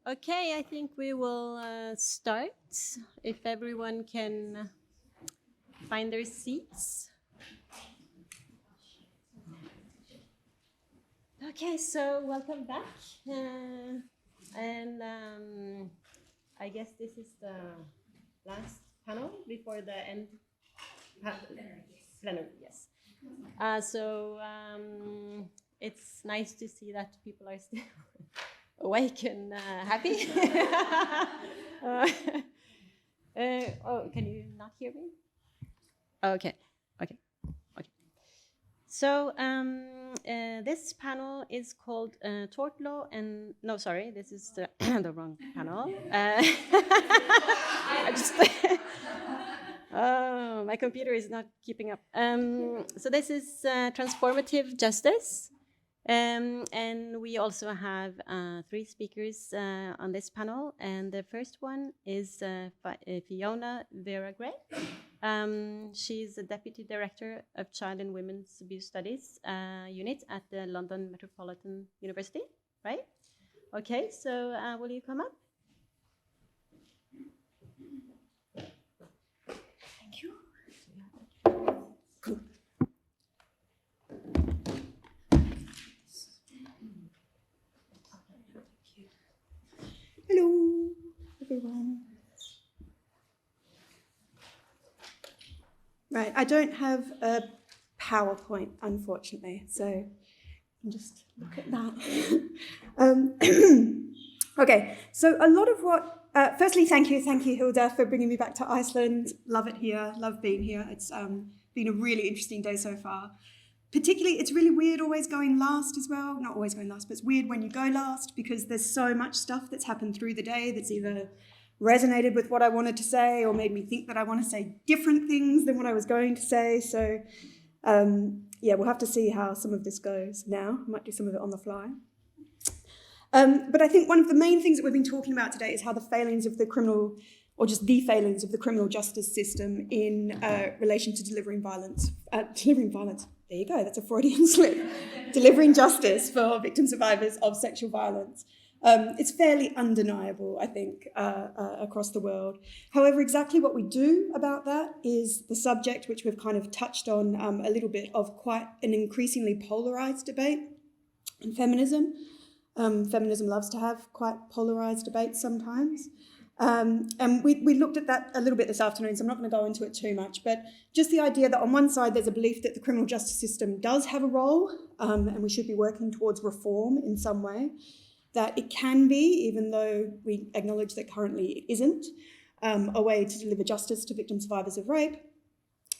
Okay, I think we will start. If everyone can find their seats. Okay, so welcome back. I guess this is the last panel before the end. Plenary, yes. It's nice to see that people are still awake and happy. Oh, can you not hear me? Okay. So this panel is called Tort Law and... No, sorry, this is the, the wrong panel. Oh, my computer is not keeping up. So this is Transformative Justice. And we also have 3 speakers on this panel. And the first one is Fiona Vera-Gray. She's the Deputy Director of Child and Women's Abuse Studies unit at the London Metropolitan University, right? Okay, so will you come up? Thank you. Cool. Hello, everyone. Right, I don't have a PowerPoint, unfortunately, so you can just look at that. Okay, so a lot of what... firstly, thank you, Hilda, for bringing me back to Iceland. Love it here, love being here. It's been a really interesting day so far. Particularly, it's really weird always going last as well. Not always going last, but it's weird when you go last because there's so much stuff that's happened through the day that's either resonated with what I wanted to say or made me think that I want to say different things than what I was going to say. So, yeah, we'll have to see how some of this goes now. I might do some of it on the fly. But I think one of the main things that we've been talking about today is how the failings of the criminal, or just the failings of the criminal justice system in relation to delivering violence. There you go, that's a Freudian slip. Delivering justice for victim survivors of sexual violence. It's fairly undeniable, I think, across the world. However, exactly what we do about that is the subject, which we've kind of touched on a little bit, of quite an increasingly polarised debate in feminism. Feminism loves to have quite polarised debates sometimes. And we looked at that a little bit this afternoon, so I'm not going to go into it too much, but just the idea that on one side there's a belief that the criminal justice system does have a role, and we should be working towards reform in some way, that it can be, even though we acknowledge that currently it isn't, a way to deliver justice to victim survivors of rape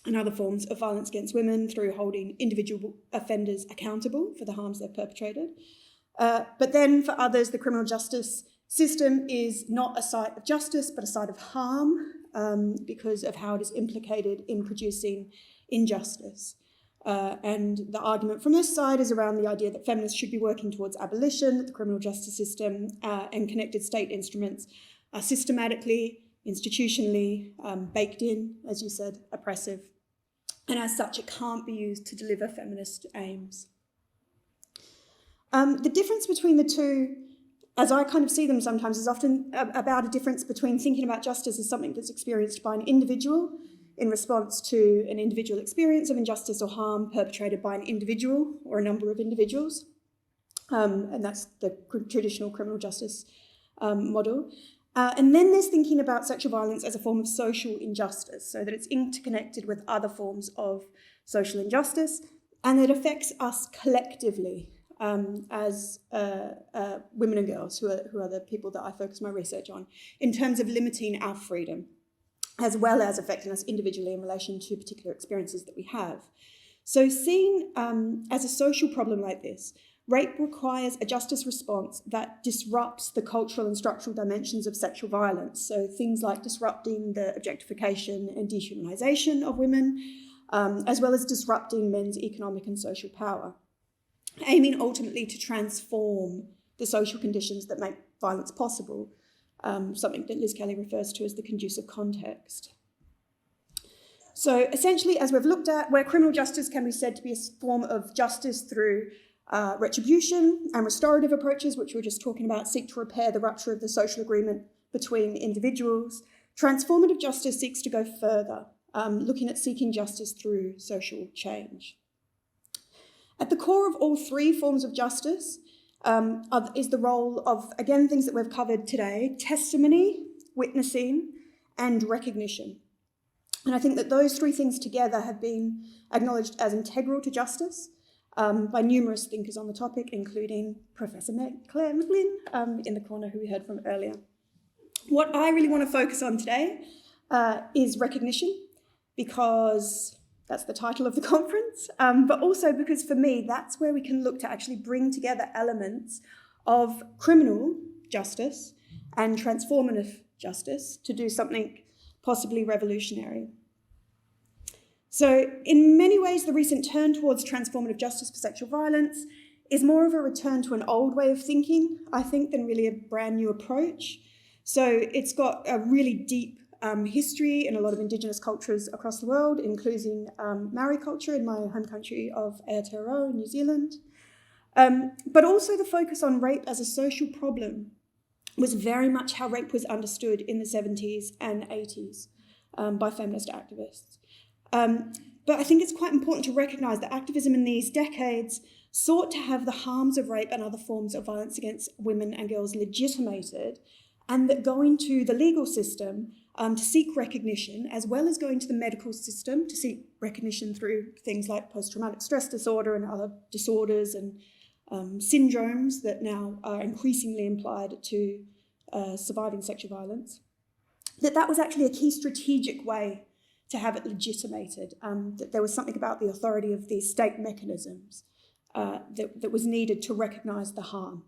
and other forms of violence against women through holding individual offenders accountable for the harms they've perpetrated. But then for others, the criminal justice system is not a site of justice, but a site of harm because of how it is implicated in producing injustice. And the argument from this side is around the idea that feminists should be working towards abolition, that the criminal justice system and connected state instruments are systematically, institutionally baked in, as you said, oppressive. And as such, it can't be used to deliver feminist aims. The difference between the two, as I kind of see them sometimes, is often about a difference between thinking about justice as something that's experienced by an individual in response to an individual experience of injustice or harm perpetrated by an individual or a number of individuals. And that's the traditional criminal justice model. And then there's thinking about sexual violence as a form of social injustice, so that it's interconnected with other forms of social injustice and that affects us collectively as women and girls, who are the people that I focus my research on, in terms of limiting our freedom, as well as affecting us individually in relation to particular experiences that we have. So seen as a social problem like this, rape requires a justice response that disrupts the cultural and structural dimensions of sexual violence. So things like disrupting the objectification and dehumanisation of women, as well as disrupting men's economic and social power, aiming ultimately to transform the social conditions that make violence possible. Something that Liz Kelly refers to as the conducive context. So essentially, as we've looked at, where criminal justice can be said to be a form of justice through Retribution and restorative approaches, which we were just talking about, seek to repair the rupture of the social agreement between individuals. Transformative justice seeks to go further, looking at seeking justice through social change. At the core of all three forms of justice is the role of, again, things that we've covered today: testimony, witnessing, and recognition. And I think that those three things together have been acknowledged as integral to justice by numerous thinkers on the topic, including Professor Claire McGlynn in the corner, who we heard from earlier. What I really want to focus on today is recognition, because that's the title of the conference, but also because for me, that's where we can look to actually bring together elements of criminal justice and transformative justice to do something possibly revolutionary. So in many ways, the recent turn towards transformative justice for sexual violence is more of a return to an old way of thinking, I think, than really a brand new approach. So it's got a really deep history in a lot of Indigenous cultures across the world, including Maori culture in my home country of Aotearoa in New Zealand. But also the focus on rape as a social problem was very much how rape was understood in the 70s and 80s by feminist activists. But I think it's quite important to recognise that activism in these decades sought to have the harms of rape and other forms of violence against women and girls legitimated, and that going to the legal system to seek recognition, as well as going to the medical system to seek recognition through things like post-traumatic stress disorder and other disorders and syndromes that now are increasingly implied to surviving sexual violence, that was actually a key strategic way to have it legitimated, that there was something about the authority of these state mechanisms that was needed to recognise the harm.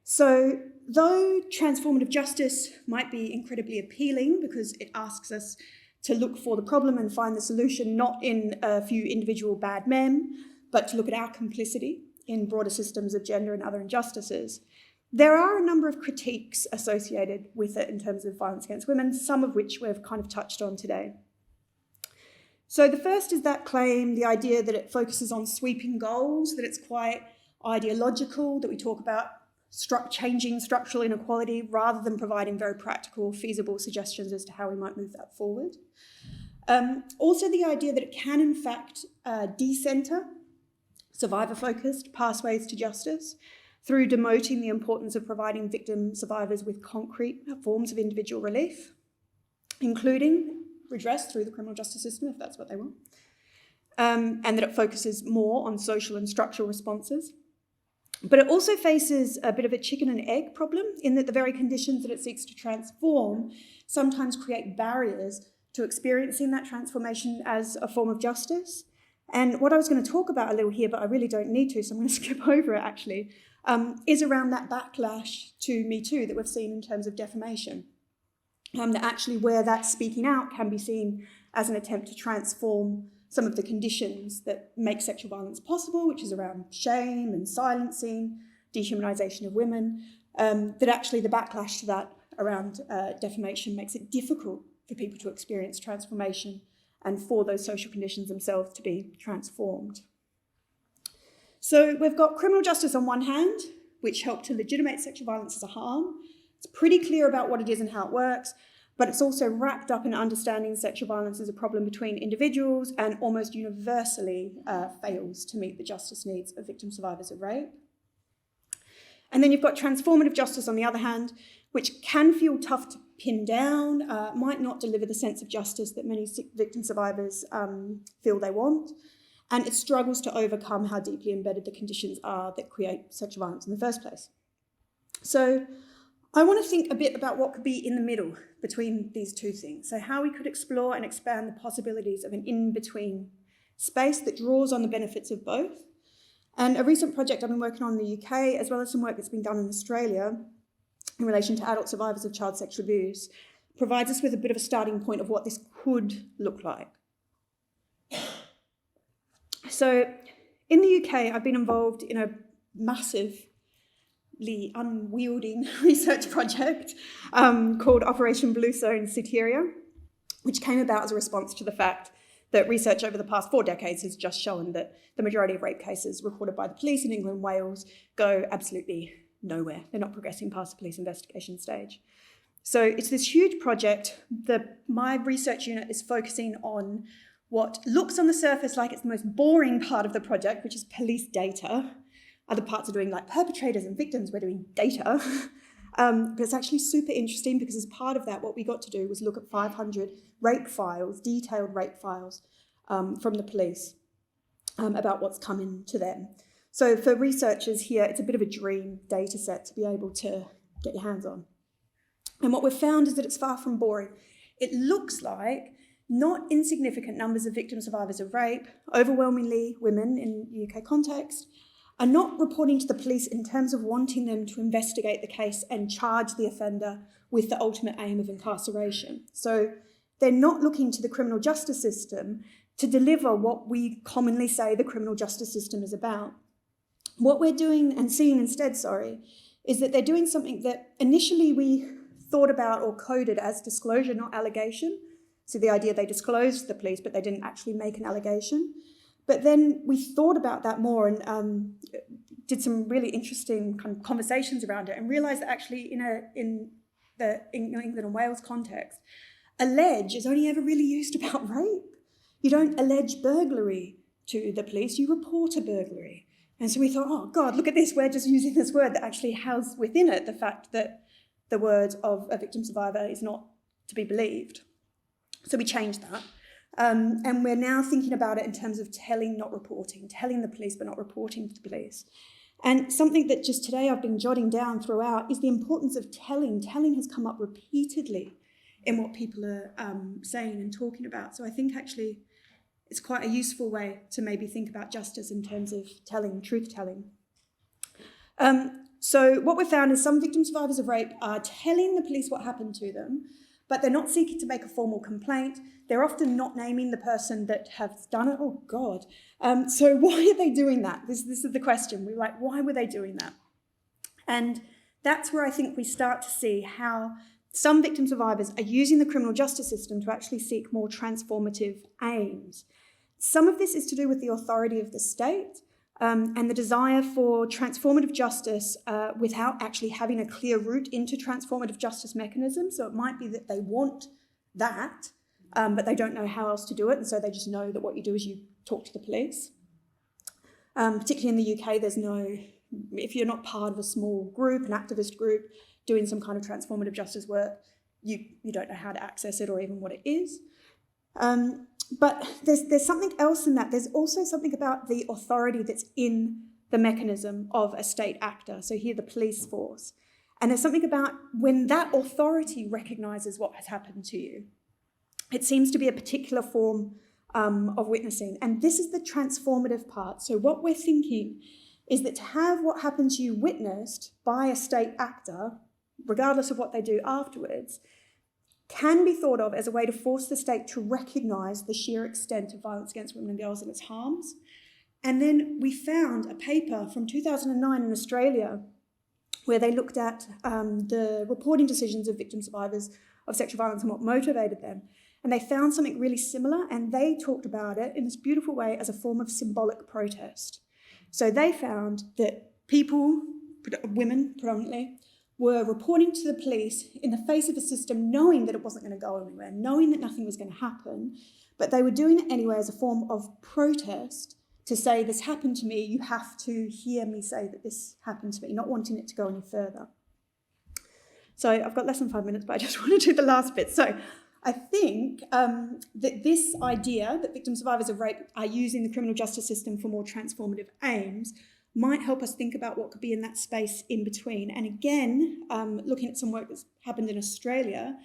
So though transformative justice might be incredibly appealing because it asks us to look for the problem and find the solution not in a few individual bad men, but to look at our complicity in broader systems of gender and other injustices, there are a number of critiques associated with it in terms of violence against women, some of which we've kind of touched on today. So the first is that claim, the idea that it focuses on sweeping goals, that it's quite ideological, that we talk about changing structural inequality rather than providing very practical, feasible suggestions as to how we might move that forward. Also the idea that it can in fact de-centre survivor-focused pathways to justice through demoting the importance of providing victim survivors with concrete forms of individual relief, including redress through the criminal justice system, if that's what they want, and that it focuses more on social and structural responses. But it also faces a bit of a chicken and egg problem in that the very conditions that it seeks to transform sometimes create barriers to experiencing that transformation as a form of justice. And what I was going to talk about a little here, but I really don't need to, so I'm going to skip over it actually, is around that backlash to Me Too that we've seen in terms of defamation. That actually where that speaking out can be seen as an attempt to transform some of the conditions that make sexual violence possible, which is around shame and silencing, dehumanisation of women, that actually the backlash to that around defamation makes it difficult for people to experience transformation and for those social conditions themselves to be transformed. So we've got criminal justice on one hand, which help to legitimate sexual violence as a harm. It's pretty clear about what it is and how it works, but it's also wrapped up in understanding sexual violence as a problem between individuals and almost universally fails to meet the justice needs of victim survivors of rape. And then you've got transformative justice on the other hand, which can feel tough to pin down, might not deliver the sense of justice that many victim survivors feel they want, and it struggles to overcome how deeply embedded the conditions are that create sexual violence in the first place. So I want to think a bit about what could be in the middle between these two things. So how we could explore and expand the possibilities of an in-between space that draws on the benefits of both. And a recent project I've been working on in the UK, as well as some work that's been done in Australia in relation to adult survivors of child sexual abuse, provides us with a bit of a starting point of what this could look like. So in the UK, I've been involved in a massively unwielding research project called Operation Blue Zone Cyteria, which came about as a response to the fact that research over the past 4 decades has just shown that the majority of rape cases reported by the police in England and Wales go absolutely nowhere. They're not progressing past the police investigation stage. So it's this huge project. My research unit is focusing on what looks on the surface like it's the most boring part of the project, which is police data. Other parts are doing like perpetrators and victims, we're doing data. But it's actually super interesting because as part of that, what we got to do was look at 500 rape files, detailed rape files from the police about what's coming to them. So for researchers here, it's a bit of a dream data set to be able to get your hands on. And what we've found is that it's far from boring. It looks like not insignificant numbers of victim survivors of rape, overwhelmingly women in UK context, are not reporting to the police in terms of wanting them to investigate the case and charge the offender with the ultimate aim of incarceration. So they're not looking to the criminal justice system to deliver what we commonly say the criminal justice system is about. What we're doing and seeing instead, is that they're doing something that initially we thought about or coded as disclosure, not allegation. So the idea they disclosed to the police, but they didn't actually make an allegation. But then we thought about that more and did some really interesting kind of conversations around it and realised that actually in the England and Wales context, allege is only ever really used about rape. You don't allege burglary to the police, you report a burglary. And so we thought, oh God, look at this, we're just using this word that actually has within it the fact that the word of a victim survivor is not to be believed. So we changed that. And we're now thinking about it in terms of telling, not reporting, telling the police but not reporting to the police. And something that just today I've been jotting down throughout is the importance of telling. Telling has come up repeatedly in what people are saying and talking about. So I think actually it's quite a useful way to maybe think about justice in terms of telling, truth-telling. So what we found is some victim survivors of rape are telling the police what happened to them, but they're not seeking to make a formal complaint. They're often not naming the person that has done it. Oh, God. So why are they doing that? This is the question. We're like, why were they doing that? And that's where I think we start to see how some victim survivors are using the criminal justice system to actually seek more transformative aims. Some of this is to do with the authority of the state and the desire for transformative justice without actually having a clear route into transformative justice mechanisms. So it might be that they want that, but they don't know how else to do it. And so they just know that what you do is you talk to the police. Particularly in the UK, there's no, if you're not part of a small group, an activist group, doing some kind of transformative justice work, you don't know how to access it or even what it is. But there's something else in that. There's also something about the authority that's in the mechanism of a state actor. So here, the police force. And there's something about when that authority recognises what has happened to you. It seems to be a particular form of witnessing. And this is the transformative part. So what we're thinking is that to have what happened to you witnessed by a state actor, regardless of what they do afterwards, can be thought of as a way to force the state to recognise the sheer extent of violence against women and girls and its harms. And then we found a paper from 2009 in Australia where they looked at the reporting decisions of victim survivors of sexual violence and what motivated them. And they found something really similar, and they talked about it in this beautiful way as a form of symbolic protest. So they found that people, women predominantly, were reporting to the police in the face of a system knowing that it wasn't going to go anywhere, knowing that nothing was going to happen, but they were doing it anyway as a form of protest to say, this happened to me, you have to hear me say that this happened to me, not wanting it to go any further. So I've got less than 5 minutes, but I just want to do the last bit. So I think that this idea that victim survivors of rape are using the criminal justice system for more transformative aims might help us think about what could be in that space in between. And again, looking at some work that's happened in Australia,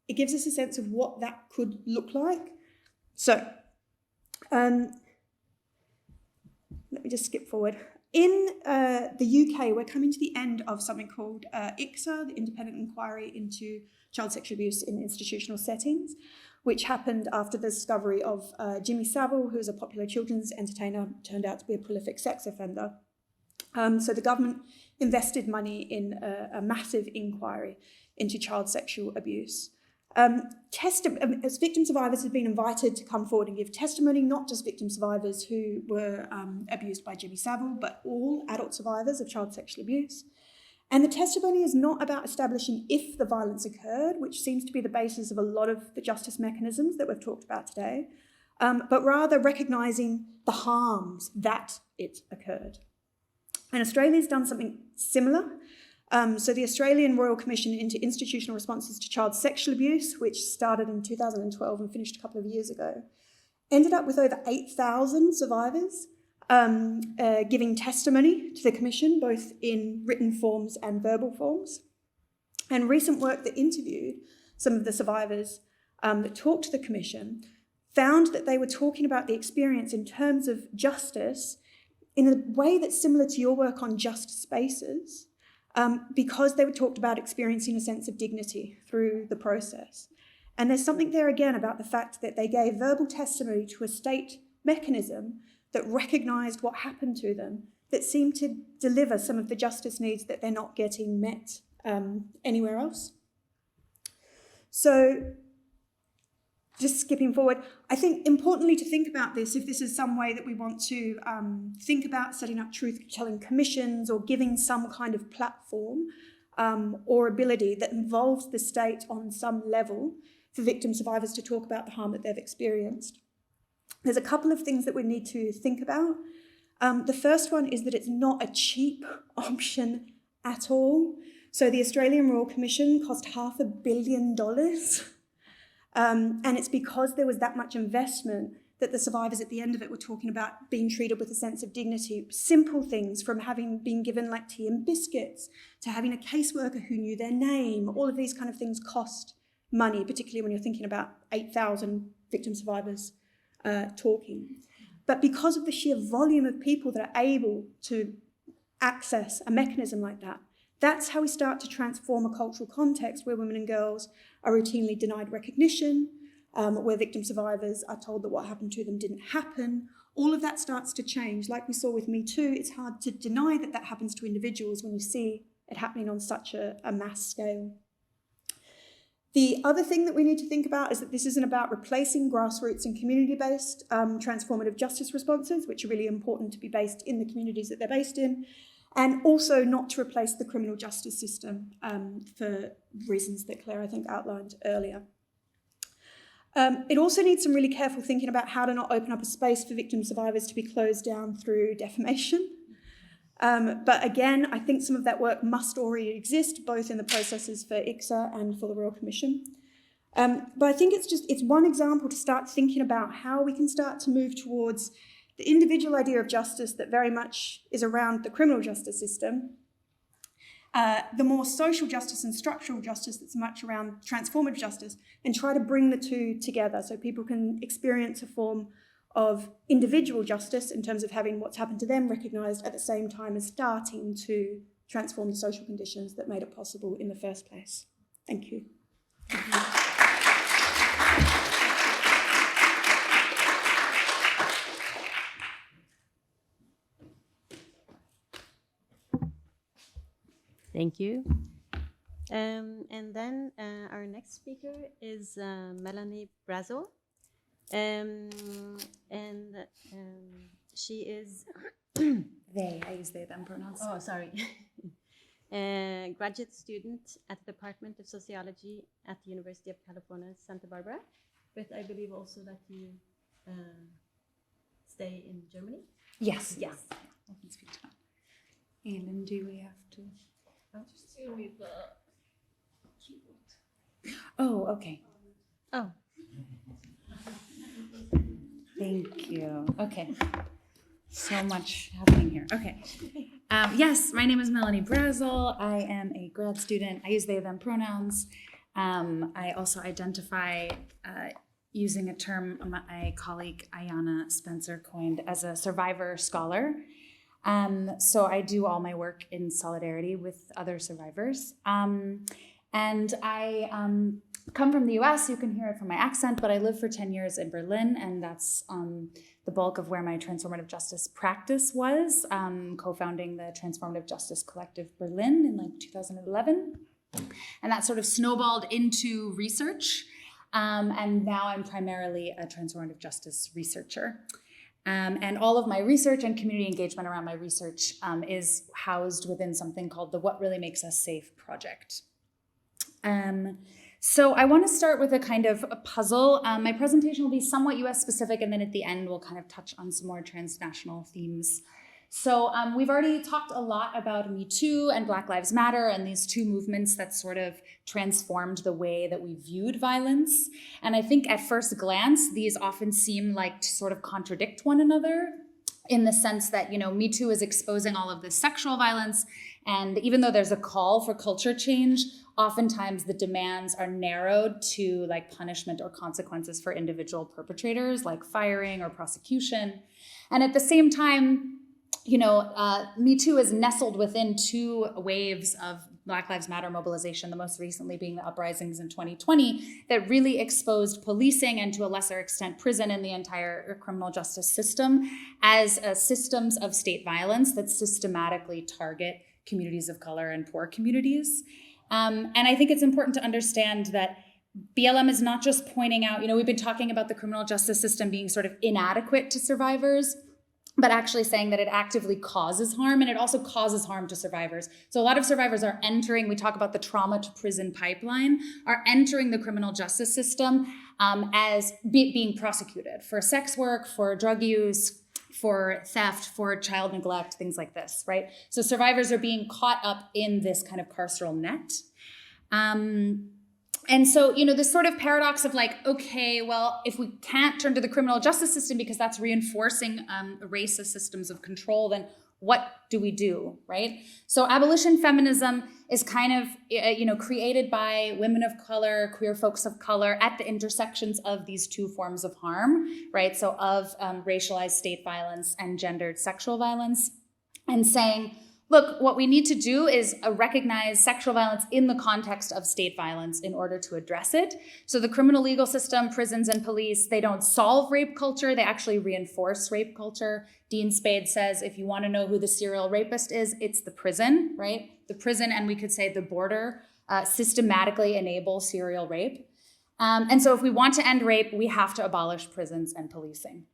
it gives us a sense of what that could look like. So let me just skip forward. In the UK, we're coming to the end of something called ICSA, the Independent Inquiry into Child Sexual Abuse in Institutional Settings, which happened after the discovery of Jimmy Savile, who was a popular children's entertainer, turned out to be a prolific sex offender. So the government invested money in a massive inquiry into child sexual abuse. As victim survivors have been invited to come forward and give testimony, not just victim survivors who were abused by Jimmy Savile, but all adult survivors of child sexual abuse. And the testimony is not about establishing if the violence occurred, which seems to be the basis of a lot of the justice mechanisms that we've talked about today, but rather recognising the harms that it occurred. And Australia's done something similar. So the Australian Royal Commission into Institutional Responses to Child Sexual Abuse, which started in 2012 and finished a couple of years ago, ended up with over 8,000 survivors giving testimony to the Commission, both in written forms and verbal forms. And recent work that interviewed some of the survivors that talked to the Commission found that they were talking about the experience in terms of justice in a way that's similar to your work on just spaces, because they were talked about experiencing a sense of dignity through the process. And there's something there again about the fact that they gave verbal testimony to a state mechanism that recognised what happened to them, that seemed to deliver some of the justice needs that they're not getting met anywhere else. So, just skipping forward, I think importantly to think about this, if this is some way that we want to think about setting up truth-telling commissions or giving some kind of platform or ability that involves the state on some level for victim survivors to talk about the harm that they've experienced. There's a couple of things that we need to think about. The first one is that it's not a cheap option at all. So the Australian Royal Commission cost $500 million. And it's because there was that much investment that the survivors at the end of it were talking about being treated with a sense of dignity. Simple things from having been given like tea and biscuits to having a caseworker who knew their name. All of these kind of things cost money, particularly when you're thinking about 8,000 victim survivors talking. But because of the sheer volume of people that are able to access a mechanism like that, that's how we start to transform a cultural context where women and girls are routinely denied recognition, where victim survivors are told that what happened to them didn't happen. All of that starts to change. Like we saw with Me Too, it's hard to deny that that happens to individuals when you see it happening on such a mass scale. The other thing that we need to think about is that this isn't about replacing grassroots and community-based transformative justice responses, which are really important to be based in the communities that they're based in, and also not to replace the criminal justice system for reasons that Claire, I think, outlined earlier. It also needs some really careful thinking about how to not open up a space for victim survivors to be closed down through defamation. But again, I think some of that work must already exist, both in the processes for ICSA and for the Royal Commission. But I think it's one example to start thinking about how we can start to move towards the individual idea of justice that very much is around the criminal justice system, the more social justice and structural justice that's much around transformative justice, and try to bring the two together so people can experience a form of individual justice in terms of having what's happened to them recognised at the same time as starting to transform the social conditions that made it possible in the first place. Thank you. Thank you. And then our next speaker is Melanie Brazel. She is they. I use they, them pronouns. Oh, sorry. Graduate student at the Department of Sociology at the University of California, Santa Barbara. But I believe also that you stay in Germany. Yes. Yes. I can speak to that. Elin, do we have to? Just do with the keyboard. Oh, okay. Oh. Thank you. Okay. So much happening here. Okay. Yes, my name is Melanie Brazel. I am a grad student. I use they, them pronouns. I also identify using a term my colleague Ayanna Spencer coined as a survivor scholar. So I do all my work in solidarity with other survivors. And I come from the US, you can hear it from my accent, but I lived for 10 years in Berlin, and that's the bulk of where my transformative justice practice was, co-founding the Transformative Justice Collective Berlin in 2011. And that sort of snowballed into research. And now I'm primarily a transformative justice researcher. And all of my research and community engagement around my research is housed within something called the What Really Makes Us Safe project. So I want to start with a kind of a puzzle. My presentation will be somewhat US specific, and then at the end we'll kind of touch on some more transnational themes. So we've already talked a lot about Me Too and Black Lives Matter and these two movements that sort of transformed the way that we viewed violence. And I think at first glance, these often seem like to sort of contradict one another in the sense that, you know, Me Too is exposing all of this sexual violence. And even though there's a call for culture change, oftentimes the demands are narrowed to like punishment or consequences for individual perpetrators, like firing or prosecution. And at the same time, you know, Me Too is nestled within two waves of Black Lives Matter mobilization, the most recently being the uprisings in 2020, that really exposed policing and to a lesser extent prison and the entire criminal justice system as systems of state violence that systematically target communities of color and poor communities. And I think it's important to understand that BLM is not just pointing out, you know, we've been talking about the criminal justice system being sort of inadequate to survivors, but actually saying that it actively causes harm, and it also causes harm to survivors. So a lot of survivors are entering, we talk about the trauma to prison pipeline, are entering the criminal justice system as being prosecuted for sex work, for drug use, for theft, for child neglect, things like this, right? So survivors are being caught up in this kind of carceral net. And so, you know, this sort of paradox of like, okay, well, if we can't turn to the criminal justice system because that's reinforcing racist systems of control, then what do we do, right? So abolition feminism is kind of, you know, created by women of color, queer folks of color at the intersections of these two forms of harm, right? So of racialized state violence and gendered sexual violence, and saying, look, what we need to do is recognize sexual violence in the context of state violence in order to address it. So the criminal legal system, prisons and police, they don't solve rape culture, they actually reinforce rape culture. Dean Spade says, if you want to know who the serial rapist is, it's the prison, right? The prison, and we could say the border, systematically enable serial rape. And so if we want to end rape, we have to abolish prisons and policing.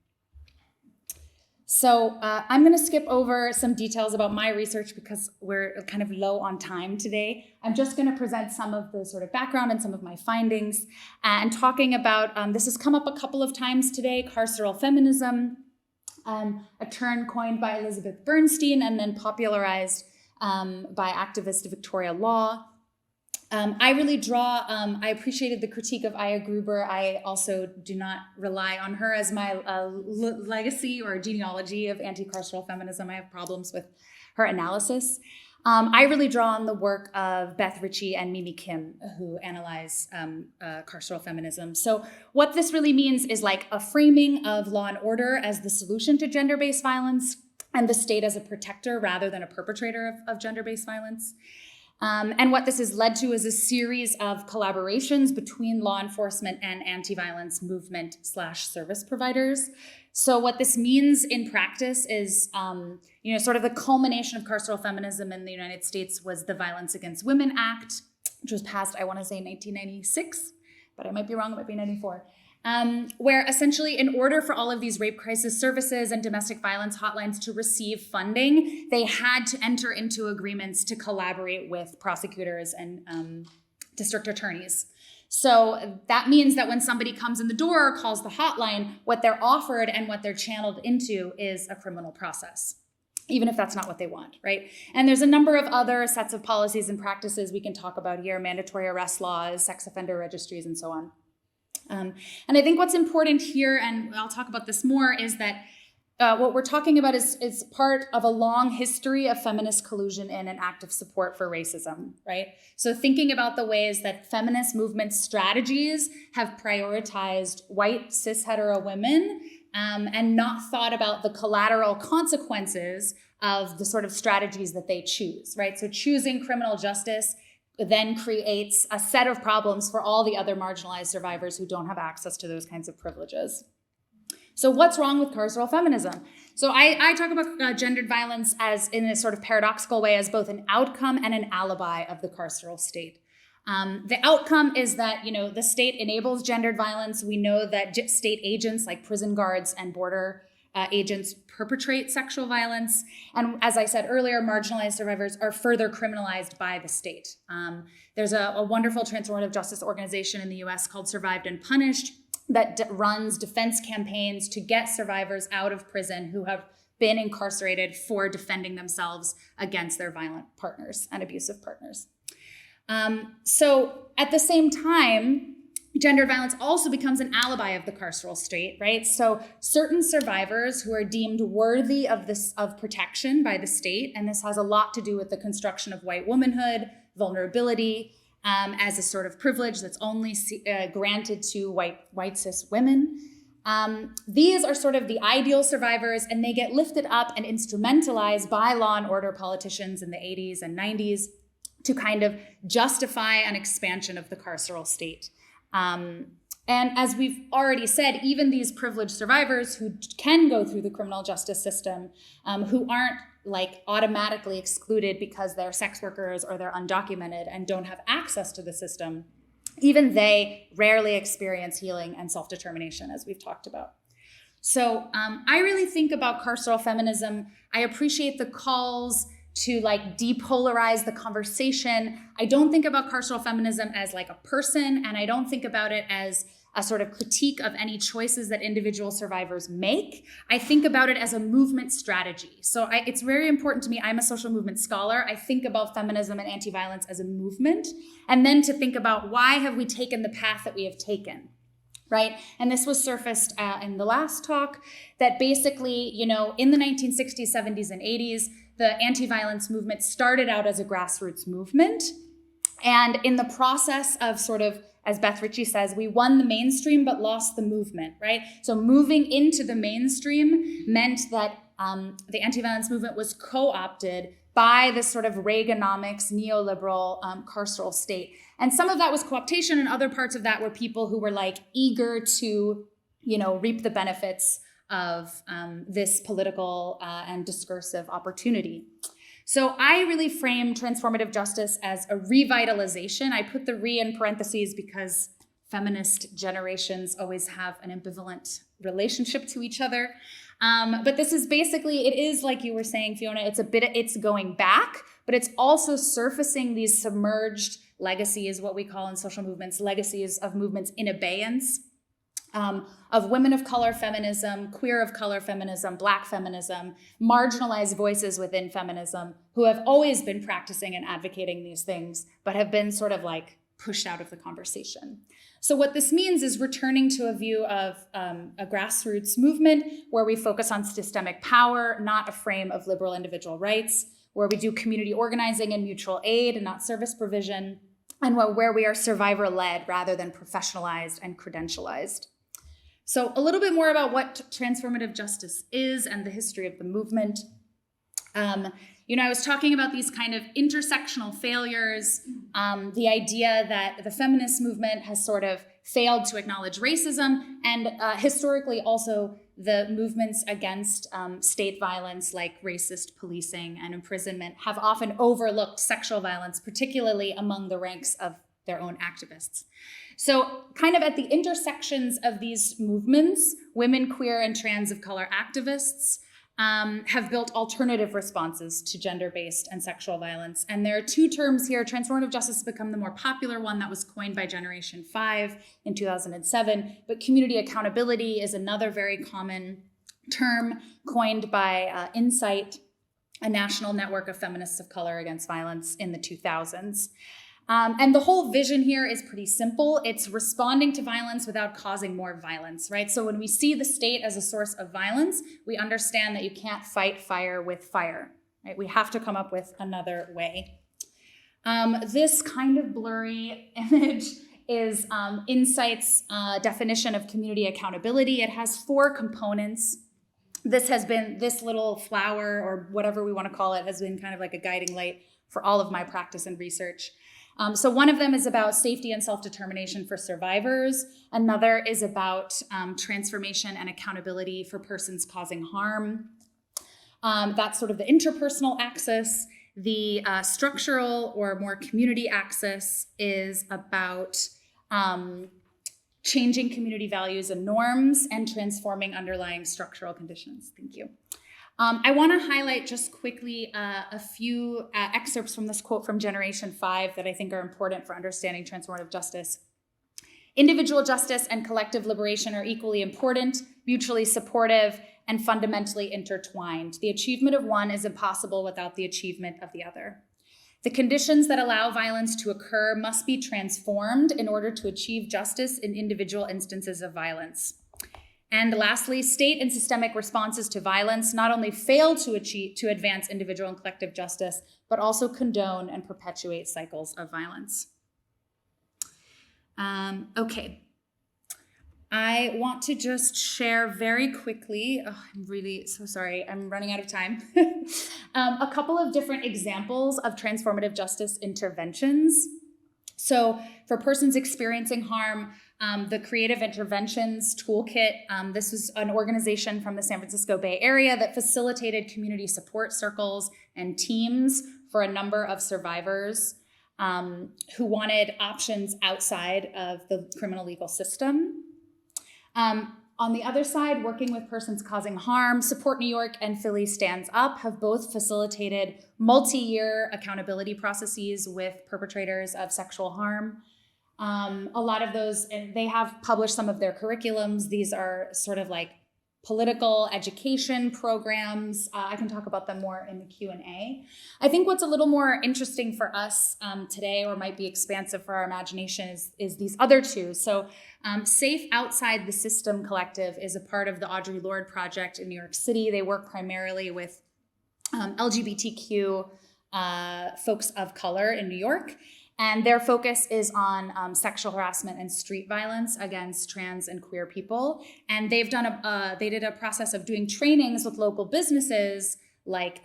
So I'm going to skip over some details about my research because we're kind of low on time today. I'm just going to present some of the sort of background and some of my findings and talking about, this has come up a couple of times today, carceral feminism, a term coined by Elizabeth Bernstein and then popularized by activist Victoria Law. I really draw, I appreciated the critique of Aya Gruber. I also do not rely on her as my legacy or genealogy of anti-carceral feminism. I have problems with her analysis. I really draw on the work of Beth Ritchie and Mimi Kim, who analyze carceral feminism. So what this really means is like a framing of law and order as the solution to gender-based violence and the state as a protector rather than a perpetrator of gender-based violence. And what this has led to is a series of collaborations between law enforcement and anti-violence movement / service providers. So what this means in practice is, you know, sort of the culmination of carceral feminism in the United States was the Violence Against Women Act, which was passed, I want to say 1996, but I might be wrong, it might be 94. Where essentially in order for all of these rape crisis services and domestic violence hotlines to receive funding, they had to enter into agreements to collaborate with prosecutors and district attorneys. So that means that when somebody comes in the door or calls the hotline, what they're offered and what they're channeled into is a criminal process, even if that's not what they want, right? And there's a number of other sets of policies and practices we can talk about here, mandatory arrest laws, sex offender registries, and so on. And I think what's important here, and I'll talk about this more, is that what we're talking about is part of a long history of feminist collusion in and active support for racism, right? So thinking about the ways that feminist movement strategies have prioritized white cis hetero women and not thought about the collateral consequences of the sort of strategies that they choose, right? So choosing criminal justice then creates a set of problems for all the other marginalized survivors who don't have access to those kinds of privileges. So what's wrong with carceral feminism? So I talk about gendered violence as, in a sort of paradoxical way, as both an outcome and an alibi of the carceral state. The outcome is that, the state enables gendered violence. We know that state agents like prison guards and border agents perpetrate sexual violence. And as I said earlier, marginalized survivors are further criminalized by the state. There's a wonderful transformative justice organization in the US called Survived and Punished that runs defense campaigns to get survivors out of prison who have been incarcerated for defending themselves against their violent partners and abusive partners. So at the same time, gendered violence also becomes an alibi of the carceral state, right? So certain survivors who are deemed worthy of protection by the state, and this has a lot to do with the construction of white womanhood, vulnerability, as a sort of privilege that's only granted to white cis women. These are sort of the ideal survivors, and they get lifted up and instrumentalized by law and order politicians in the 80s and 90s to kind of justify an expansion of the carceral state. And as we've already said, even these privileged survivors who can go through the criminal justice system, who aren't like automatically excluded because they're sex workers or they're undocumented and don't have access to the system, even they rarely experience healing and self-determination, as we've talked about. So I really think about carceral feminism. I appreciate the calls to like depolarize the conversation. I don't think about carceral feminism as like a person, and I don't think about it as a sort of critique of any choices that individual survivors make. I think about it as a movement strategy. So it's very important to me. I'm a social movement scholar. I think about feminism and anti-violence as a movement, and then to think about why have we taken the path that we have taken, right? And this was surfaced in the last talk, that basically, in the 1960s, 70s, and 80s, the anti-violence movement started out as a grassroots movement. And in the process of sort of, as Beth Ritchie says, we won the mainstream but lost the movement, right? So moving into the mainstream meant that the anti-violence movement was co-opted by this sort of Reaganomics, neoliberal carceral state. And some of that was co-optation, and other parts of that were people who were like eager to, reap the benefits of this political and discursive opportunity. So I really frame transformative justice as a revitalization. I put the re in parentheses because feminist generations always have an ambivalent relationship to each other. But this is basically, it is like you were saying, Fiona, it's going back, but it's also surfacing these submerged legacies, what we call in social movements, legacies of movements in abeyance, of women of color feminism, queer of color feminism, Black feminism, marginalized voices within feminism who have always been practicing and advocating these things, but have been sort of like pushed out of the conversation. So what this means is returning to a view of a grassroots movement where we focus on systemic power, not a frame of liberal individual rights, where we do community organizing and mutual aid and not service provision, and where we are survivor-led rather than professionalized and credentialized. So a little bit more about what transformative justice is and the history of the movement. I was talking about these kind of intersectional failures, the idea that the feminist movement has sort of failed to acknowledge racism, and historically also the movements against state violence like racist policing and imprisonment have often overlooked sexual violence, particularly among the ranks of their own activists. So kind of at the intersections of these movements, women, queer, and trans of color activists have built alternative responses to gender-based and sexual violence. And there are two terms here. Transformative justice has become the more popular one that was coined by Generation 5 in 2007, but community accountability is another very common term coined by Insight, a national network of feminists of color against violence in the 2000s. And the whole vision here is pretty simple. It's responding to violence without causing more violence, right? So when we see the state as a source of violence, we understand that you can't fight fire with fire, right? We have to come up with another way. This kind of blurry image is Insight's definition of community accountability. It has 4 components. This little flower, or whatever we want to call it, has been kind of like a guiding light for all of my practice and research. So one of them is about safety and self-determination for survivors. Another is about transformation and accountability for persons causing harm. That's sort of the interpersonal axis. The structural or more community axis is about changing community values and norms and transforming underlying structural conditions. Thank you. I want to highlight just quickly a few excerpts from this quote from Generation 5 that I think are important for understanding transformative justice. Individual justice and collective liberation are equally important, mutually supportive, and fundamentally intertwined. The achievement of one is impossible without the achievement of the other. The conditions that allow violence to occur must be transformed in order to achieve justice in individual instances of violence. And lastly, state and systemic responses to violence not only fail to advance individual and collective justice, but also condone and perpetuate cycles of violence. Okay. I want to just share very quickly, I'm really so sorry, I'm running out of time, a couple of different examples of transformative justice interventions. So for persons experiencing harm, the Creative Interventions Toolkit, this was an organization from the San Francisco Bay Area that facilitated community support circles and teams for a number of survivors who wanted options outside of the criminal legal system. On the other side, working with persons causing harm, Support New York and Philly Stands Up have both facilitated multi-year accountability processes with perpetrators of sexual harm. A lot of those, and they have published some of their curriculums. These are sort of like political education programs. I can talk about them more in the Q&A. I think what's a little more interesting for us today, or might be expansive for our imagination, is these other two. So Safe Outside the System Collective is a part of the Audre Lorde Project in New York City. They work primarily with LGBTQ folks of color in New York. And their focus is on sexual harassment and street violence against trans and queer people. And they've done they did a process of doing trainings with local businesses like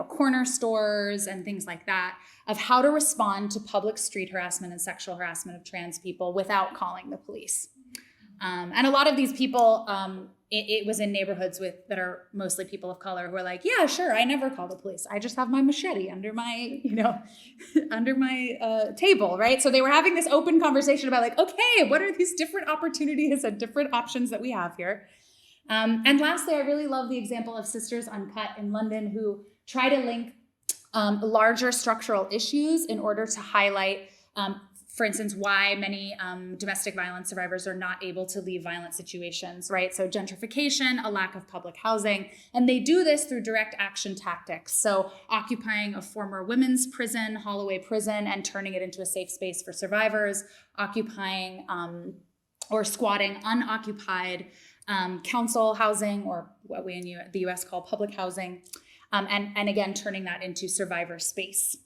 corner stores and things like that, of how to respond to public street harassment and sexual harassment of trans people without calling the police. And a lot of these people, it was in neighborhoods that are mostly people of color who are like, yeah, sure, I never call the police. I just have my machete under my, under my table, right? So they were having this open conversation about like, okay, what are these different opportunities and different options that we have here? And lastly, I really love the example of Sisters Uncut in London, who try to link larger structural issues in order to highlight for instance, why many domestic violence survivors are not able to leave violent situations, right? So gentrification, a lack of public housing, and they do this through direct action tactics. So occupying a former women's prison, Holloway Prison, and turning it into a safe space for survivors, occupying or squatting unoccupied council housing, or what we in the US call public housing, and again, turning that into survivor space.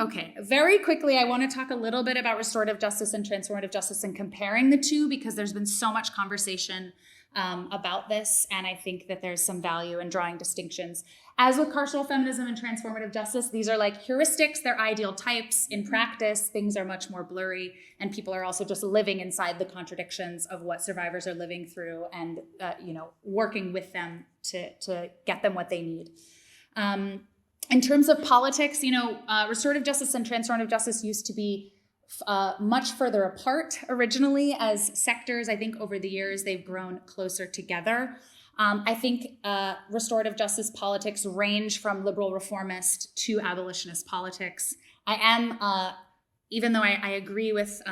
Okay, very quickly, I want to talk a little bit about restorative justice and transformative justice and comparing the two, because there's been so much conversation about this, and I think that there's some value in drawing distinctions. As with carceral feminism and transformative justice, these are like heuristics, they're ideal types. In practice, things are much more blurry, and people are also just living inside the contradictions of what survivors are living through and working with them to get them what they need. In terms of politics, restorative justice and transformative justice used to be much further apart originally as sectors. I think over the years, they've grown closer together. I think restorative justice politics range from liberal reformist to abolitionist politics. Even though I agree with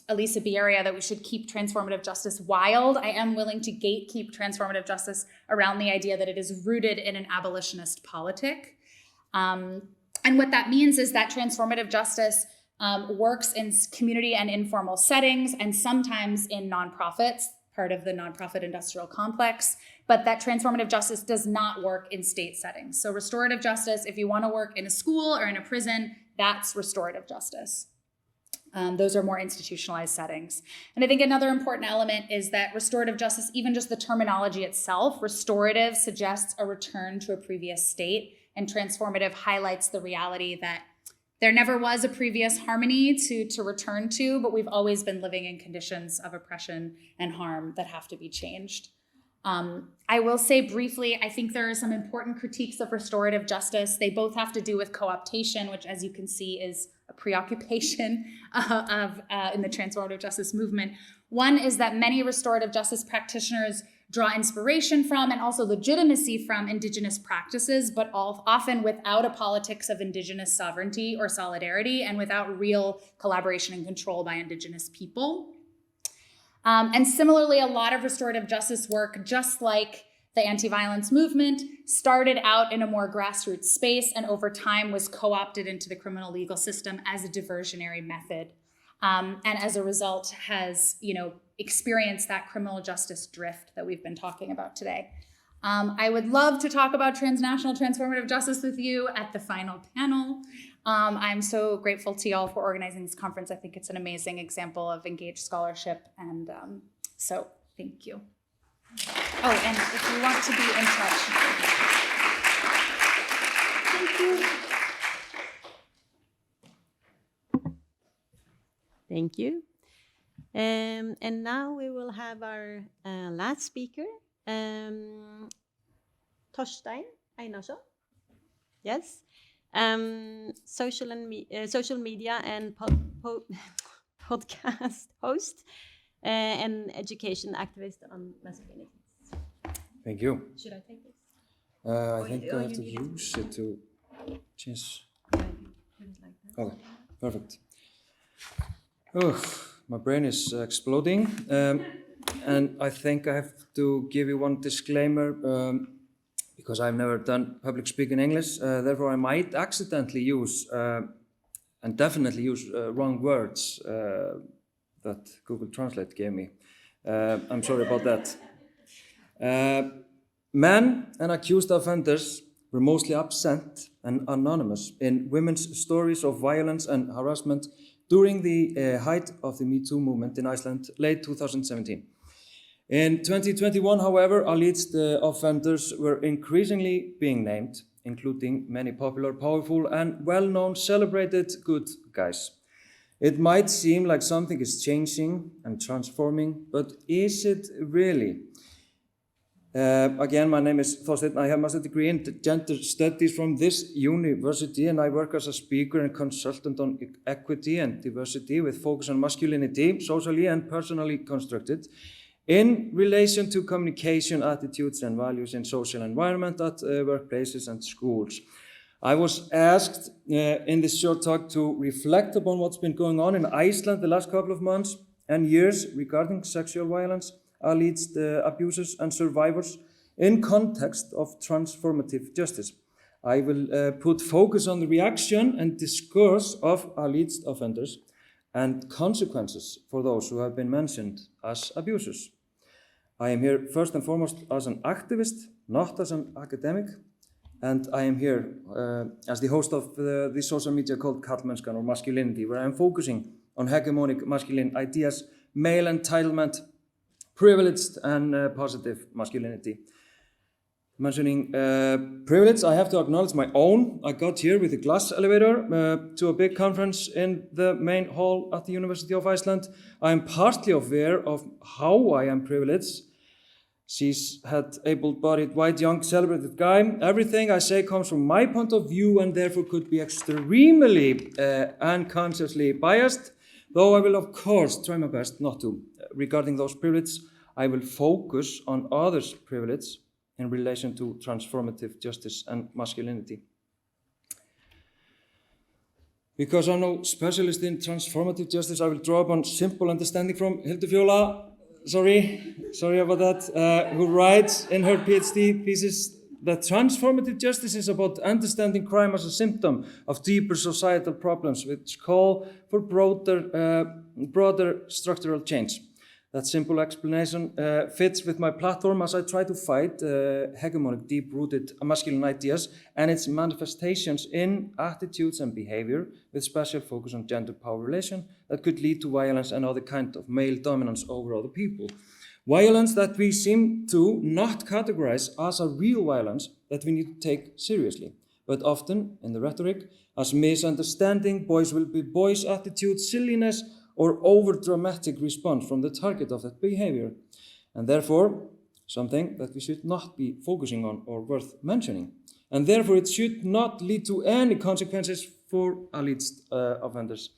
Elisa Biaria that we should keep transformative justice wild, I am willing to gatekeep transformative justice around the idea that it is rooted in an abolitionist politic. And what that means is that transformative justice works in community and informal settings, and sometimes in nonprofits, part of the nonprofit industrial complex, but that transformative justice does not work in state settings. So restorative justice, if you want to work in a school or in a prison, that's restorative justice. Those are more institutionalized settings. And I think another important element is that restorative justice, even just the terminology itself, restorative suggests a return to a previous state, and transformative highlights the reality that there never was a previous harmony to return to, but we've always been living in conditions of oppression and harm that have to be changed. I will say briefly, I think there are some important critiques of restorative justice. They both have to do with co-optation, which, as you can see, is a preoccupation in the transformative justice movement. One is that many restorative justice practitioners draw inspiration from and also legitimacy from indigenous practices, but often without a politics of indigenous sovereignty or solidarity and without real collaboration and control by indigenous people. And similarly, a lot of restorative justice work, just like the anti-violence movement, started out in a more grassroots space and over time was co-opted into the criminal legal system as a diversionary method. And as a result has, experienced that criminal justice drift that we've been talking about today. I would love to talk about transnational transformative justice with you at the final panel. I'm so grateful to y'all for organizing this conference. I think it's an amazing example of engaged scholarship. And so thank you. Oh, and if you want to be in touch. Thank you. Thank you. And now we will have our last speaker, Torstein Einarsson. Yes. Social media and podcast host and education activist on masculinity. Thank you. Should I take this? I think I have to use it to change. Okay, perfect. Oh, my brain is exploding. And I think I have to give you one disclaimer because I've never done public speaking in English. Therefore, I might accidentally use and definitely use wrong words that Google Translate gave me. I'm sorry about that. Men and accused offenders were mostly absent and anonymous in women's stories of violence and harassment during the height of the Me Too movement in Iceland, late 2017. In 2021, however, alleged offenders were increasingly being named, including many popular, powerful, and well-known celebrated good guys. It might seem like something is changing and transforming, but is it really? Again, my name is Thorsteinn. I have a master's degree in gender studies from this university, and I work as a speaker and consultant on equity and diversity with focus on masculinity, socially and personally constructed, in relation to communication, attitudes, and values in social environment at workplaces and schools. I was asked in this short talk to reflect upon what's been going on in Iceland the last couple of months and years regarding sexual violence, alleged abusers and survivors in context of transformative justice. I will put focus on the reaction and discourse of alleged offenders and consequences for those who have been mentioned as abusers. I am here first and foremost as an activist, not as an academic, and I am here as the host of the social media called Karlmennskan or masculinity, where I am focusing on hegemonic masculine ideas, male entitlement, privileged and positive masculinity. Mentioning privilege, I have to acknowledge my own. I got here with a glass elevator to a big conference in the main hall at the University of Iceland. I am partly aware of how I am privileged. Cis-het, able-bodied, white, young, celebrated guy. Everything I say comes from my point of view and therefore could be extremely unconsciously biased, though I will of course try my best not to. Regarding those privileges, I will focus on others' privilege in relation to transformative justice and masculinity. Because I'm no specialist in transformative justice, I will draw upon simple understanding from Hildur Fjóla, sorry about that, who writes in her PhD thesis that transformative justice is about understanding crime as a symptom of deeper societal problems which call for broader structural change. That simple explanation fits with my platform as I try to fight hegemonic, deep-rooted masculine ideas and its manifestations in attitudes and behavior with special focus on gender-power relation that could lead to violence and other kind of male dominance over other people. Violence that we seem to not categorize as a real violence that we need to take seriously, but often in the rhetoric as misunderstanding, boys will be boys attitude, silliness, or over-dramatic response from the target of that behavior. And therefore, something that we should not be focusing on or worth mentioning. And therefore it should not lead to any consequences for alleged offenders,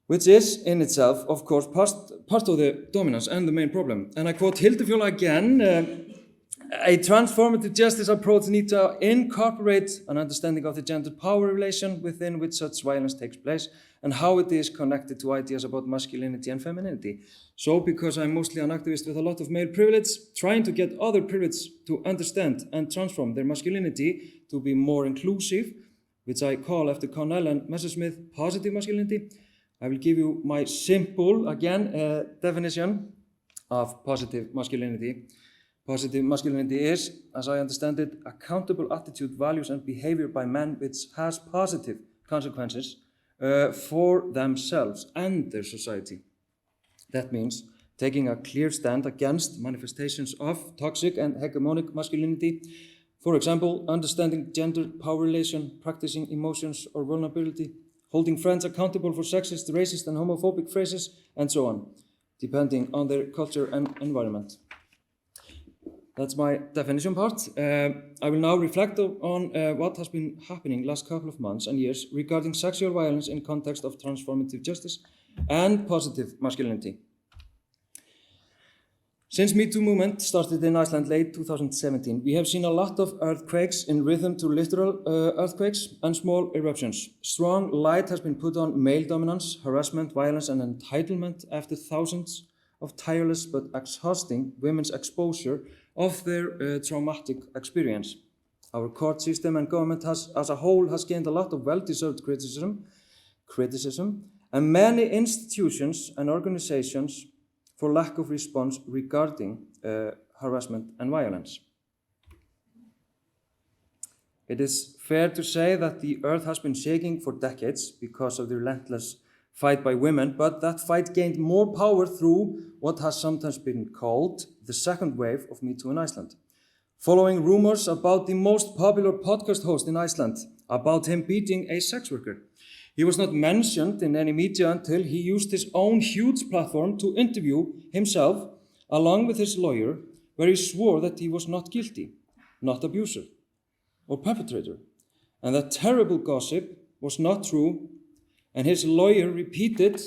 which is in itself, of course, part of the dominance and the main problem. And I quote Hildefjóla again, a transformative justice approach needs to incorporate an understanding of the gender power relation within which such violence takes place and how it is connected to ideas about masculinity and femininity. So, because I'm mostly an activist with a lot of male privilege, trying to get other privilege to understand and transform their masculinity to be more inclusive, which I call, after Connell and Messerschmitt, positive masculinity, I will give you my simple, again, definition of positive masculinity. Positive masculinity is, as I understand it, accountable attitude, values, and behavior by men which has positive consequences for themselves and their society. That means taking a clear stand against manifestations of toxic and hegemonic masculinity. For example, understanding gender power relation, practicing emotions or vulnerability, holding friends accountable for sexist, racist, and homophobic phrases, and so on, depending on their culture and environment. That's my definition part. I will now reflect on what has been happening last couple of months and years regarding sexual violence in context of transformative justice and positive masculinity. Since Me Too movement started in Iceland late 2017, we have seen a lot of earthquakes in rhythm to literal earthquakes and small eruptions. Strong light has been put on male dominance, harassment, violence, and entitlement after thousands of tireless but exhausting women's exposure of their traumatic experience. Our court system and government as a whole has gained a lot of well-deserved criticism, and many institutions and organizations for lack of response regarding harassment and violence. It is fair to say that the earth has been shaking for decades because of the relentless fight by women, but that fight gained more power through what has sometimes been called the second wave of Me Too in Iceland. Following rumors about the most popular podcast host in Iceland, about him beating a sex worker. He was not mentioned in any media until he used his own huge platform to interview himself along with his lawyer, where he swore that he was not guilty, not abuser or perpetrator, and that terrible gossip was not true. And his lawyer repeated,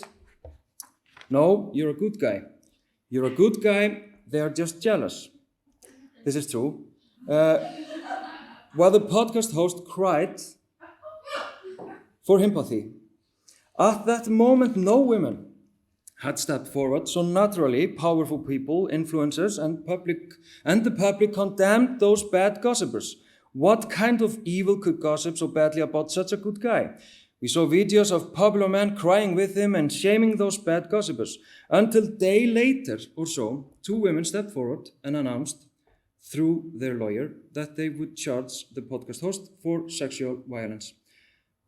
"No, you're a good guy. You're a good guy, they are just jealous." This is true. While the podcast host cried for empathy. At that moment, no women had stepped forward, so naturally, powerful people, influencers, and the public condemned those bad gossipers. What kind of evil could gossip so badly about such a good guy? We saw videos of popular men crying with him and shaming those bad gossipers. Until a day later or so, two women stepped forward and announced through their lawyer that they would charge the podcast host for sexual violence.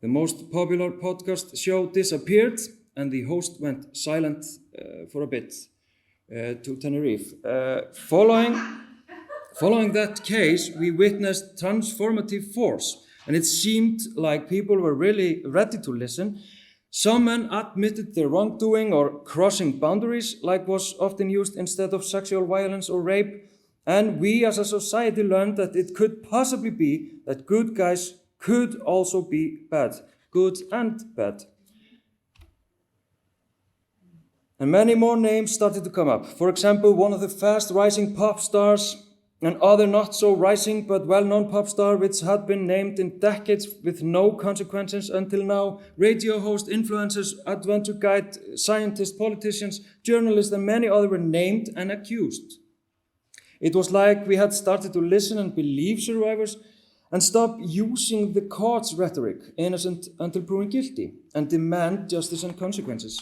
The most popular podcast show disappeared and the host went silent for a bit to Tenerife. Following that case, we witnessed transformative force. And it seemed like people were really ready to listen. Some men admitted their wrongdoing or crossing boundaries, like was often used instead of sexual violence or rape. And we as a society learned that it could possibly be that good guys could also be bad, good and bad. And many more names started to come up. For example, one of the fast rising pop stars, and other not so rising but well-known pop star which had been named in decades with no consequences until now, radio host, influencers, adventure guide, scientists, politicians, journalists, and many others were named and accused. It was like we had started to listen and believe survivors and stop using the court's rhetoric, innocent until proven guilty, and demand justice and consequences.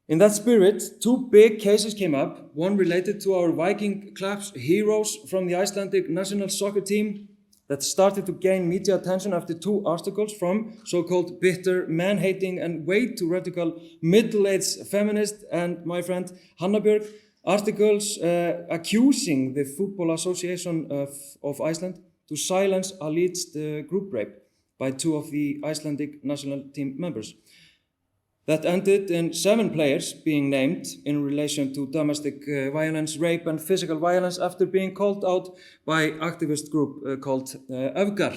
In that spirit, two big cases came up, one related to our Viking club's heroes from the Icelandic national soccer team that started to gain media attention after two articles from so-called bitter, man-hating and way too radical middle-aged feminist and my friend Hanna Björg, articles accusing the Football Association of Iceland to silence alleged group rape by two of the Icelandic national team members. that ended in 7 players being named in relation to domestic violence, rape, and physical violence after being called out by activist group called Öfgar.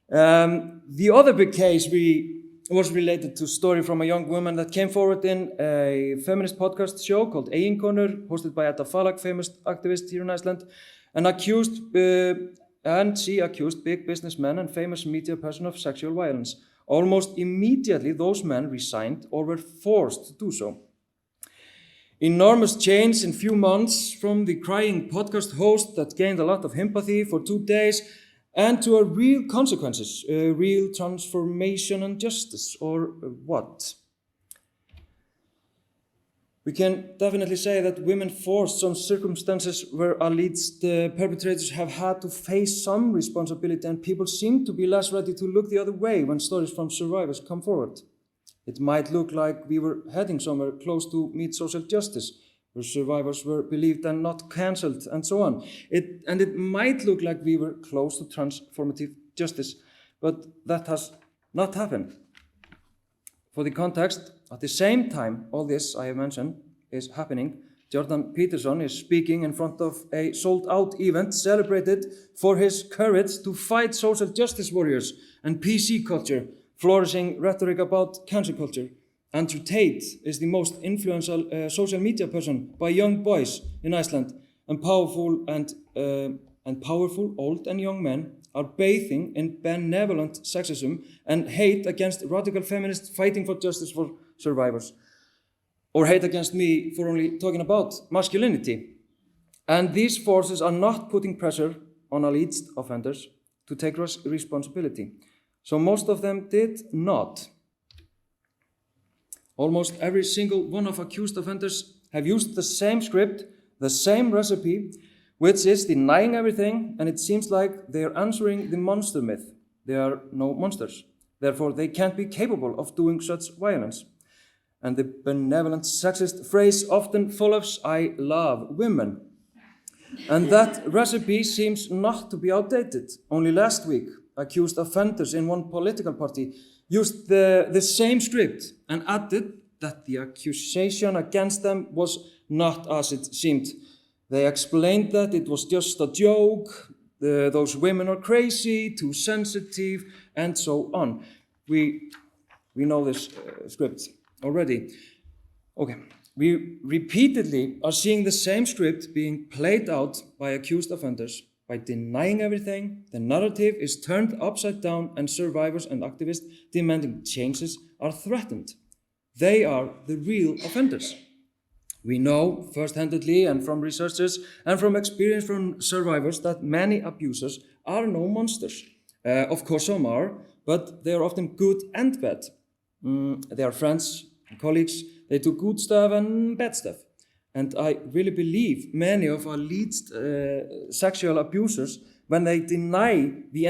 The other big case was related to a story from a young woman that came forward in a feminist podcast show called Eiginkonur, hosted by Edda Falak, famous activist here in Iceland, and she accused big businessmen and famous media persons of sexual violence. Almost immediately, those men resigned or were forced to do so. Enormous change in few months from the crying podcast host that gained a lot of empathy for 2 days and to a real consequences, real transformation and justice, or what? We can definitely say that women forced some circumstances where alleged perpetrators have had to face some responsibility, and people seem to be less ready to look the other way when stories from survivors come forward. It might look like we were heading somewhere close to meet social justice, where survivors were believed and not cancelled, and so on. It might look like we were close to transformative justice, but that has not happened. For the context, at the same time all this I have mentioned is happening, Jordan Peterson is speaking in front of a sold-out event celebrated for his courage to fight social justice warriors and PC culture, flourishing rhetoric about cancel culture. Andrew Tate is the most influential social media person by young boys in Iceland, and powerful old and young men are bathing in benevolent sexism and hate against radical feminists fighting for justice for survivors, or hate against me for only talking about masculinity. And these forces are not putting pressure on alleged offenders to take responsibility. So most of them did not. Almost every single one of accused offenders have used the same script, the same recipe, which is denying everything, and it seems like they are answering the monster myth. There are no monsters. Therefore, they can't be capable of doing such violence. And the benevolent sexist phrase often follows, "I love women." And that recipe seems not to be outdated. Only last week, accused offenders in one political party used the same script and added that the accusation against them was not as it seemed. They explained that it was just a joke, those women are crazy, too sensitive, and so on. We know this script already. Okay, we repeatedly are seeing the same script being played out by accused offenders. By denying everything, the narrative is turned upside down, and survivors and activists demanding changes are threatened. They are the real offenders. We know first-handedly and from researchers and from experience from survivors that many abusers are no monsters. Of course some are, but they are often good and bad. They are friends, colleagues, they do good stuff and bad stuff. And I really believe many of our alleged sexual abusers, when they deny the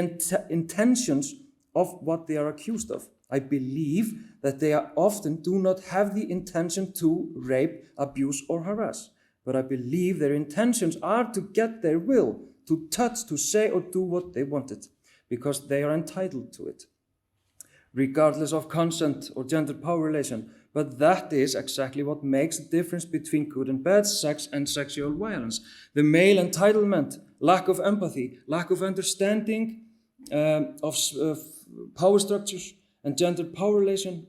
intentions of what they are accused of, I believe that they often do not have the intention to rape, abuse, or harass. But I believe their intentions are to get their will, to touch, to say, or do what they wanted, because they are entitled to it, regardless of consent or gender power relation. But that is exactly what makes the difference between good and bad sex and sexual violence. The male entitlement, lack of empathy, lack of understanding of power structures and gender power relation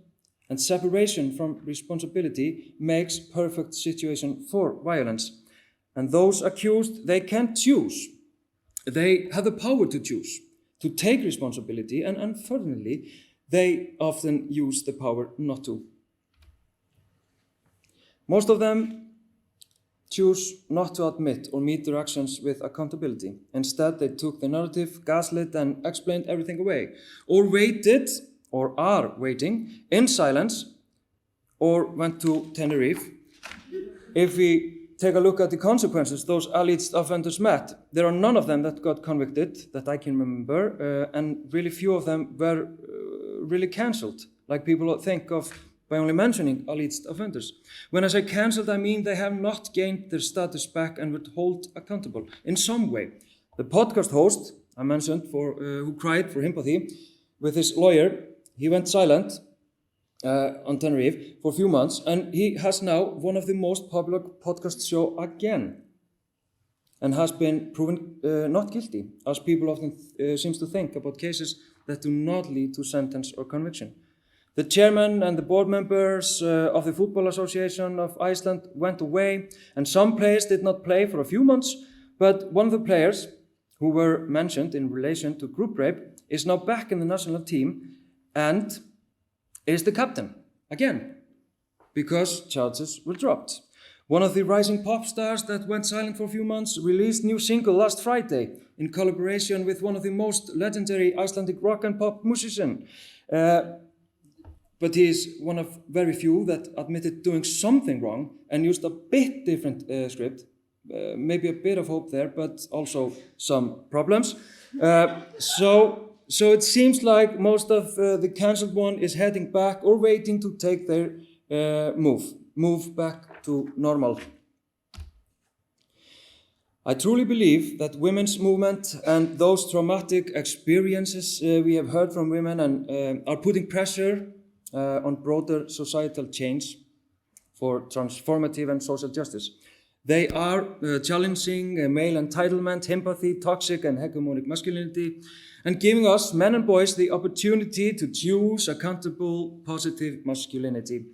and separation from responsibility makes perfect situation for violence. And those accused, they can't choose. They have the power to choose, to take responsibility, and unfortunately, they often use the power not to. Most of them choose not to admit or meet their actions with accountability. Instead, they took the narrative, gaslit, and explained everything away, or waited, or are waiting, in silence, or went to Tenerife. If we take a look at the consequences those alleged offenders met, there are none of them that got convicted that I can remember, and really few of them were really cancelled, like people think of by only mentioning alleged offenders. When I say cancelled, I mean they have not gained their status back and were held accountable in some way. The podcast host I mentioned, who cried for empathy with his lawyer, he went silent, on Tenerife for a few months, and he has now one of the most popular podcast show again, and has been proven not guilty, as people often seems to think about cases that do not lead to sentence or conviction. The chairman and the board members of the Football Association of Iceland went away, and some players did not play for a few months, but one of the players who were mentioned in relation to group rape is now back in the national team and is the captain again, because charges were dropped. One of the rising pop stars that went silent for a few months released new single last Friday in collaboration with one of the most legendary Icelandic rock and pop musicians. But he is one of very few that admitted doing something wrong and used a bit different script. Maybe a bit of hope there, but also some problems. So it seems like most of the cancelled one is heading back or waiting to take their move back to normal. I truly believe that women's movement and those traumatic experiences we have heard from women and are putting pressure on broader societal change for transformative and social justice. They are challenging male entitlement, empathy, toxic and hegemonic masculinity, and giving us, men and boys, the opportunity to choose accountable, positive masculinity.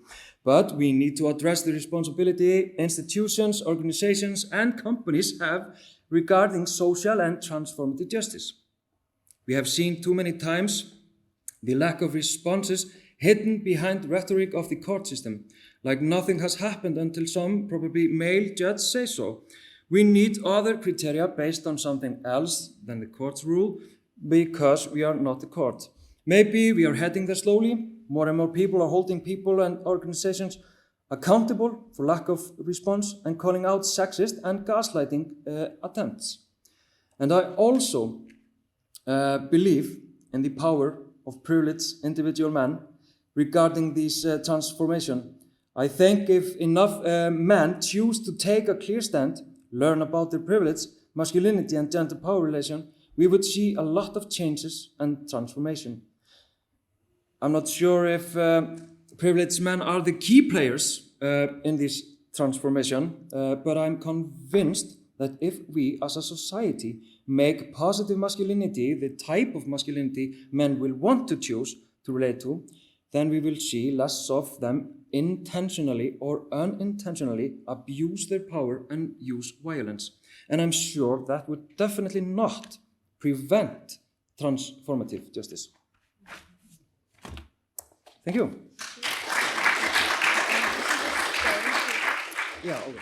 But we need to address the responsibility institutions, organizations, and companies have regarding social and transformative justice. We have seen too many times the lack of responses hidden behind rhetoric of the court system, like nothing has happened until some, probably male judge, say so. We need other criteria based on something else than the court's rule, because we are not the court. Maybe we are heading there slowly. More and more people are holding people and organizations accountable for lack of response and calling out sexist and gaslighting attempts. And I also believe in the power of privileged individual men regarding this transformation. I think if enough men choose to take a clear stand, learn about their privilege, masculinity and gender power relation, we would see a lot of changes and transformation. I'm not sure if privileged men are the key players in this transformation, but I'm convinced that if we as a society make positive masculinity the type of masculinity men will want to choose to relate to, then we will see less of them intentionally or unintentionally abuse their power and use violence. And I'm sure that would definitely not prevent transformative justice. Thank you. Yeah, over.